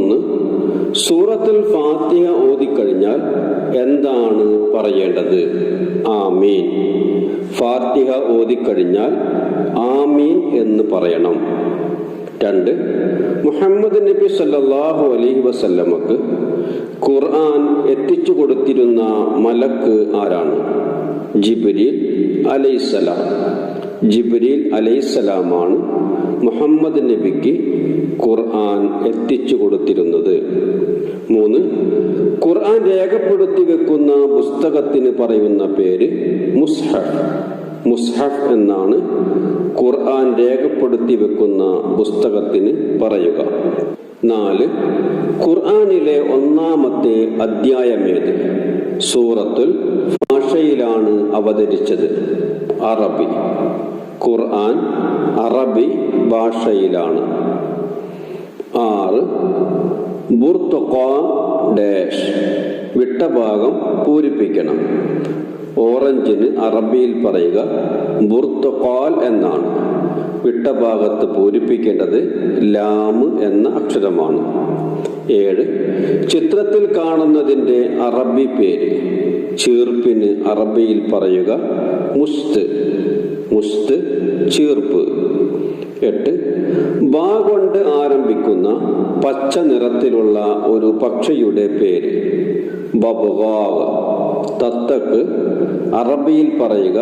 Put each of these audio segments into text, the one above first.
1. സൂറത്തുൽ ഫാത്തിഹ ഓതിക്കഴിഞ്ഞാൽ എന്താണ് പറയേണ്ടത്? ആമീൻ. ഫാത്തിഹ ഓതിക്കഴിഞ്ഞാൽ ആമീൻ എന്ന് പറയണം. 2. മുഹമ്മദ് നബി സല്ലല്ലാഹു അലൈഹി വസല്ലമക്ക് ഖുർആൻ എത്തിച്ചു കൊടുത്തിരുന്ന മലക്ക് ആരാണ്? ജിബ്രീൽ അലൈഹിസ്സലാം. ജിബ്രീൽ അലൈഹിസ്സലാമാണ് മുഹമ്മദ് നബിക്ക് ഖുർആൻ എത്തിച്ചു കൊടുത്തിരുന്നത്. 3. ഖുർആൻ രേഖപ്പെടുത്തി വെക്കുന്ന പുസ്തകത്തിന് പറയുന്ന പേര് മുസ്ഹഫ്. മുസ്ഹഫ് എന്നാണ് ഖുർആൻ രേഖപ്പെടുത്തി വെക്കുന്ന പുസ്തകത്തിന് പറയുക. 4. ഖുർആനിലെ ഒന്നാമത്തെ അധ്യായമേത്? സൂറത്തുൽ ഭാഷയിലാണ് അവതരിച്ചത്. അറബി. ഖുർആൻ അറബി ഭാഷയിലാണ്. 6. ബുർത്തുഖാൻ ഡാഷ്. വിട്ട ഭാഗം പൂരിപ്പിക്കണം. ഓറഞ്ചിന് അറബിയിൽ പറയുക ബുർത്തുഖാൽ എന്നാണ്. വിട്ട ഭാഗത്ത് പൂരിപ്പിക്കേണ്ടത് ലാമ് എന്ന അക്ഷരമാണ്. 7. ചിത്രത്തിൽ കാണുന്നതിൻ്റെ അറബി പേര്? ചീർപ്പിന് അറബിയിൽ പറയുക മുസ്ത്. മുസ്ത് ചീർപ്പ്. 8. ബാ കൊണ്ട് ആരംഭിക്കുന്ന പച്ച നിറത്തിലുള്ള ഒരു പക്ഷിയുടെ പേര്? ബബ്ഗാവ്. തത്തക്ക് അറബിയിൽ പറയുക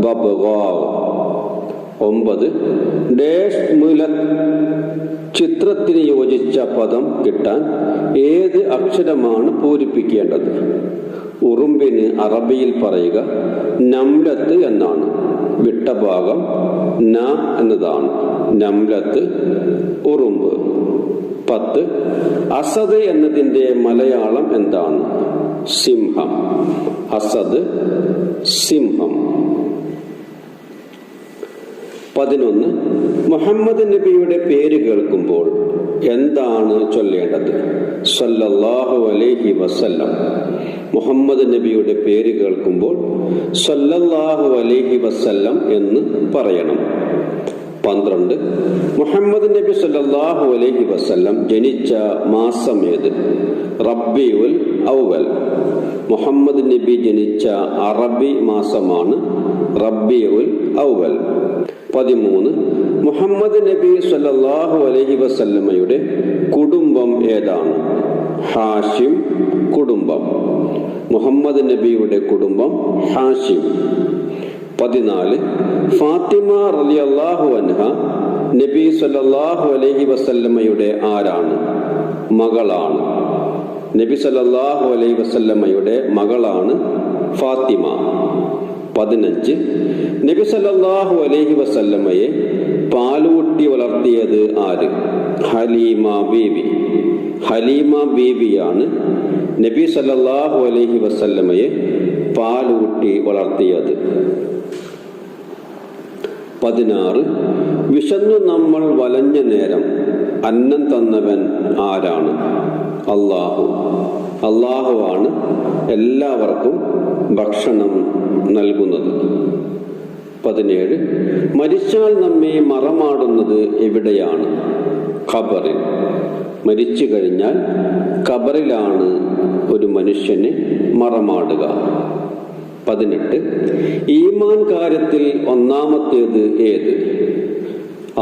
ബബ്ഗാവ്. 9. ഡാഷ് മുലക്. ചിത്രത്തിന് യോജിച്ച പദം കിട്ടാൻ ഏത് അക്ഷരമാണ് പൂരിപ്പിക്കേണ്ടത്? ഉറുമ്പിന് അറബിയിൽ പറയുക നംലത്ത് എന്നാണ്. വിട്ട ഭാഗം ന എന്നതാണ്. നംലത്ത് ഉറുമ്പ്. 10. അസദ് എന്നതിൻ്റെ മലയാളം എന്താണ്? സിംഹം. അസദ് സിംഹം. 11. മുഹമ്മദ് നബിയുടെ പേര് കേൾക്കുമ്പോൾ എന്താണ് ചൊല്ലേണ്ടത്? സല്ലല്ലാഹു അലൈഹി വസല്ലം. മുഹമ്മദ് നബിയുടെ പേര് കേൾക്കുമ്പോൾ സല്ലല്ലാഹു അലൈഹി വസല്ലം എന്ന് പറയണം. 12. മുഹമ്മദ് നബി സല്ലല്ലാഹു അലൈഹി വസല്ലം ജനിച്ച മാസം ഏത്? റബീഉൽ അവ്വൽ. മുഹമ്മദ് നബി ജനിച്ച അറബി മാസമാണ് റബീഉൽ അവ്വൽ. 13. മുഹമ്മദ് നബി സല്ലല്ലാഹു അലൈഹി വസല്ലമയുടെ കുടുംബം ഏതാണ്? ഹാഷിം കുടുംബം. മുഹമ്മദ് നബിയുടെ കുടുംബം ഹാഷിം. 14. ഫാത്തിമ റളിയല്ലാഹു അൻഹ നബി സല്ലല്ലാഹു അലൈഹി വസല്ലമയുടെ ആരാണ്? മകളാണ്. നബി സല്ലല്ലാഹു അലൈഹി വസല്ലമയുടെ മകളാണ് ഫാത്തിമ. 15. നബി സല്ലല്ലാഹു അലൈഹി വസല്ലമയെ പാലൂട്ടി വളർത്തിയത് ആര്? ഹലീമ ബീവി. ഹലീമ ബീവിയാണ് നബി സല്ലല്ലാഹു അലൈഹി വസല്ലമയെ പാലൂട്ടി വളർത്തിയത്. 16. വിശന്നു നമ്മൾ വലഞ്ഞ നേരം അന്നം തന്നവൻ ആരാണ്? അല്ലാഹു. അല്ലാഹുവാണ് എല്ലാവർക്കും ഭക്ഷണം നൽകുന്നത്. 17. മരിച്ചാൽ നമ്മെ മറമാടുന്നത് എവിടെയാണ്? ഖബറിൽ. മരിച്ചു കഴിഞ്ഞാൽ ഖബറിലാണ് ഒരു മനുഷ്യനെ മറമാടുക. 18. ഈമാൻ കാര്യത്തിൽ ഒന്നാമത്തേത് ഏത്?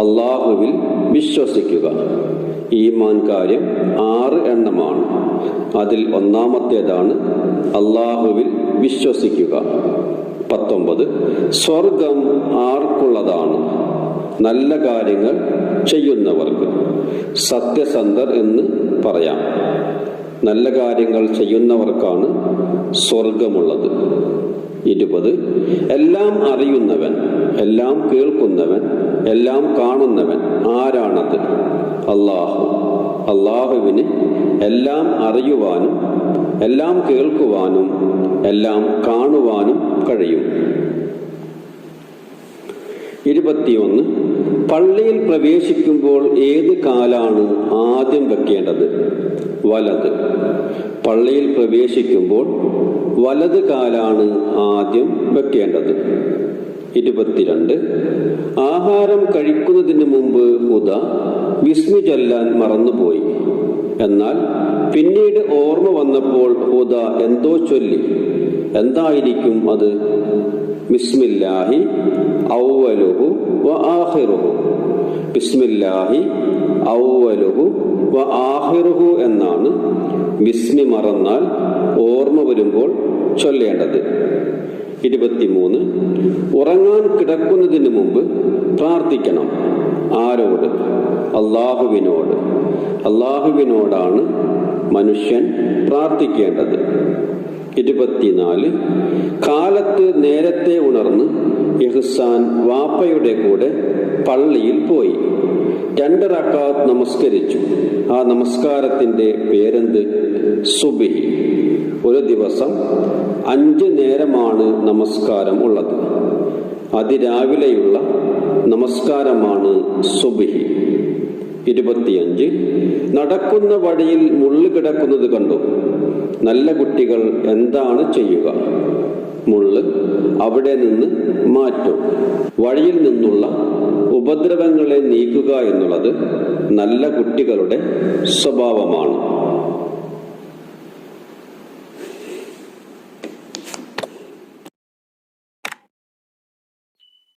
അള്ളാഹുവിൽ വിശ്വസിക്കുക. ഈമാൻ കാര്യം 6 എണ്ണമാണ്. അതിൽ ഒന്നാമത്തേതാണ് അള്ളാഹുവിൽ വിശ്വസിക്കുക. 19. സ്വർഗം ആർക്കുള്ളതാണ്? നല്ല കാര്യങ്ങൾ ചെയ്യുന്നവർക്ക്. സത്യസന്ധർ എന്ന് പറയാം. നല്ല കാര്യങ്ങൾ ചെയ്യുന്നവർക്കാണ് സ്വർഗമുള്ളത്. 20. എല്ലാം അറിയുന്നവൻ, എല്ലാം കേൾക്കുന്നവൻ, എല്ലാം കാണുന്നവൻ ആരാണത്? അല്ലാഹു. അല്ലാഹുവിന് എല്ലാം അറിയുവാനും എല്ലാം കേൾക്കുവാനും എല്ലാം കാണുവാനും കഴിയും. 21. പള്ളിയിൽ പ്രവേശിക്കുമ്പോൾ ഏത് കാലാണ് ആദ്യം വെക്കേണ്ടത്? വലത്. പള്ളിയിൽ പ്രവേശിക്കുമ്പോൾ വലത് കാലാണ് ആദ്യം വെക്കേണ്ടത്. 22. ആഹാരം കഴിക്കുന്നതിന് മുമ്പ് ഹുദ ബിസ്മി ചൊല്ലാൻ മറന്നുപോയി. എന്നാൽ പിന്നീട് ഓർമ്മ വന്നപ്പോൾ ഹുദ എന്തോ ചൊല്ലി. എന്തായിരിക്കും അത്? ബിസ്മില്ലാഹി ഔവലുഹു വ ആഖിറുഹു. ബിസ്മില്ലാഹി ഔവലുഹു വ ആഖിറുഹു എന്നാണ് ബിസ്മി മറന്നാൽ ഓർമ്മ വരുമ്പോൾ ചൊല്ലേണ്ടത്. 23. ഉറങ്ങാൻ കിടക്കുന്നതിന് മുമ്പ് പ്രാർത്ഥിക്കണം. ആരോട്? അള്ളാഹുവിനോട്. അള്ളാഹുവിനോടാണ് മനുഷ്യൻ പ്രാർത്ഥിക്കേണ്ടത്. 24. കാലത്ത് നേരത്തെ ഉണർന്ന് ഇഹ്സാൻ വാപ്പയുടെ കൂടെ പള്ളിയിൽ പോയി 2 റക്അത്ത് നമസ്കരിച്ചു. ആ നമസ്കാരത്തിന്റെ പേരെന്ത്? സുബ്ഹി. ഒരു ദിവസം 5 നേരമാണ് നമസ്കാരം ഉള്ളത്. അതിരാവിലെയുള്ള നമസ്കാരമാണ് സുബ്ഹി. 25. നടക്കുന്ന വഴിയിൽ മുള്ള് കിടക്കുന്നത് കണ്ടു. നല്ല കുട്ടികൾ എന്താണ് ചെയ്യുക? മുള്ള് അവിടെ നിന്ന് മാറ്റും. വഴിയിൽ നിന്നുള്ള ഉപദ്രവങ്ങളെ നീക്കുക എന്നുള്ളത് നല്ല കുട്ടികളുടെ സ്വഭാവമാണ്.